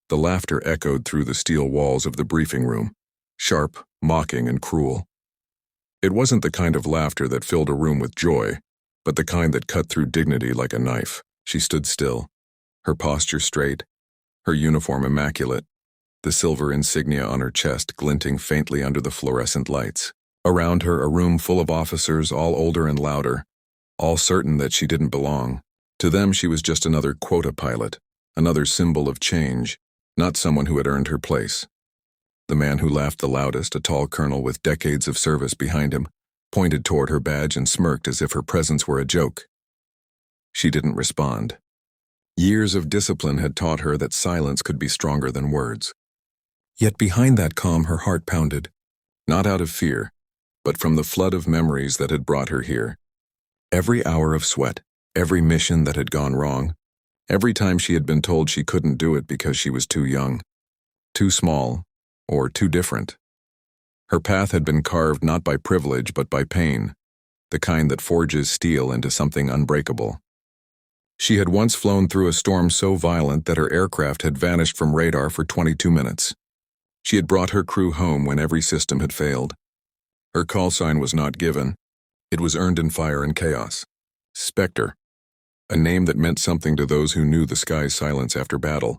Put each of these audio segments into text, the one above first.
The laughter echoed through the steel walls of the briefing room, sharp, mocking, and cruel. It wasn't the kind of laughter that filled a room with joy, but the kind that cut through dignity like a knife. She stood still, her posture straight, her uniform immaculate, the silver insignia on her chest glinting faintly under the fluorescent lights. Around her, a room full of officers, all older and louder, all certain that she didn't belong. To them, she was just another quota pilot, another symbol of change, not someone who had earned her place. The man who laughed the loudest, a tall colonel with decades of service behind him, pointed toward her badge and smirked as if her presence were a joke. She didn't respond. Years of discipline had taught her that silence could be stronger than words. Yet behind that calm, her heart pounded, not out of fear, but from the flood of memories that had brought her here. Every hour of sweat, every mission that had gone wrong, every time she had been told she couldn't do it because she was too young, too small, or too different. Her path had been carved not by privilege but by pain, the kind that forges steel into something unbreakable. She had once flown through a storm so violent that her aircraft had vanished from radar for 22 minutes. She had brought her crew home when every system had failed. Her call sign was not given. It was earned in fire and chaos. Spectre, a name that meant something to those who knew the sky's silence after battle.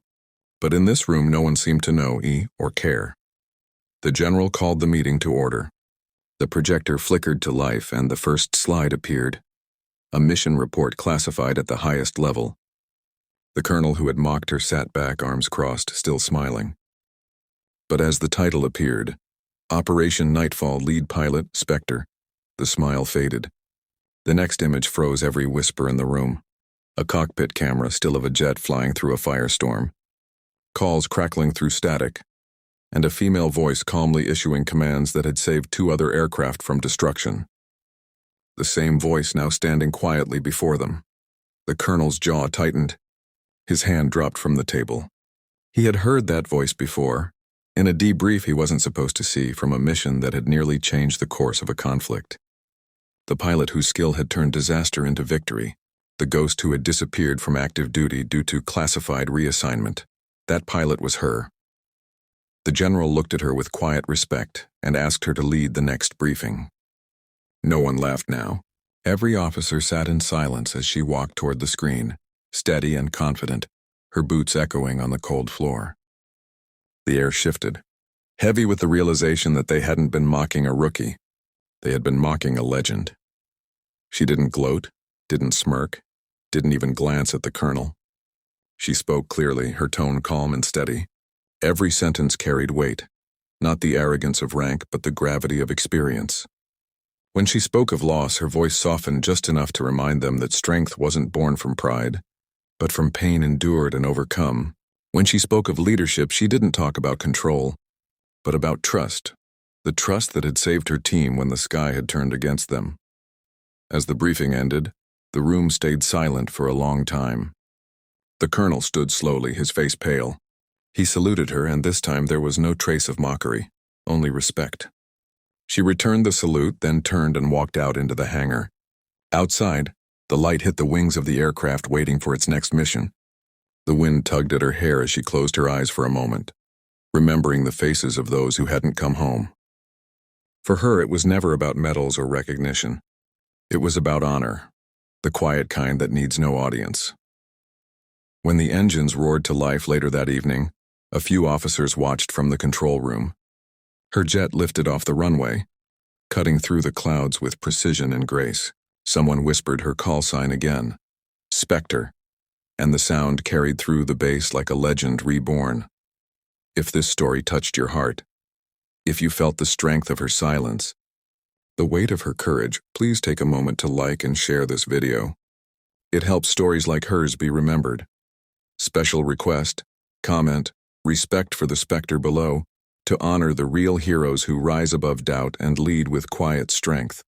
But in this room no one seemed to know or care. The general called the meeting to order. The projector flickered to life and the first slide appeared. A mission report classified at the highest level. The colonel who had mocked her sat back, arms crossed, still smiling. But as the title appeared, Operation Nightfall Lead Pilot, Spectre, the smile faded. The next image froze every whisper in the room. A cockpit camera still of a jet flying through a firestorm. Calls crackling through static, and a female voice calmly issuing commands that had saved 2 other aircraft from destruction. The same voice now standing quietly before them. The colonel's jaw tightened. His hand dropped from the table. He had heard that voice before, in a debrief he wasn't supposed to see from a mission that had nearly changed the course of a conflict. The pilot whose skill had turned disaster into victory. The ghost who had disappeared from active duty due to classified reassignment. That pilot was her. The general looked at her with quiet respect and asked her to lead the next briefing. No one laughed now. Every officer sat in silence as she walked toward the screen, steady and confident, her boots echoing on the cold floor. The air shifted, heavy with the realization that they hadn't been mocking a rookie. They had been mocking a legend. She didn't gloat, didn't smirk, didn't even glance at the colonel. She spoke clearly, her tone calm and steady. Every sentence carried weight, not the arrogance of rank but the gravity of experience. When she spoke of loss, her voice softened just enough to remind them that strength wasn't born from pride, but from pain endured and overcome. When she spoke of leadership, she didn't talk about control, but about trust, the trust that had saved her team when the sky had turned against them. As the briefing ended, the room stayed silent for a long time. The colonel stood slowly, his face pale. He saluted her, and this time there was no trace of mockery, only respect. She returned the salute, then turned and walked out into the hangar. Outside, the light hit the wings of the aircraft waiting for its next mission. The wind tugged at her hair as she closed her eyes for a moment, remembering the faces of those who hadn't come home. For her, it was never about medals or recognition. It was about honor, the quiet kind that needs no audience. When the engines roared to life later that evening, a few officers watched from the control room. Her jet lifted off the runway, cutting through the clouds with precision and grace. Someone whispered her call sign again, Spectre, and the sound carried through the base like a legend reborn. If this story touched your heart, if you felt the strength of her silence, the weight of her courage, please take a moment to like and share this video. It helps stories like hers be remembered. Special request, comment, respect for the Spectre below, to honor the real heroes who rise above doubt and lead with quiet strength.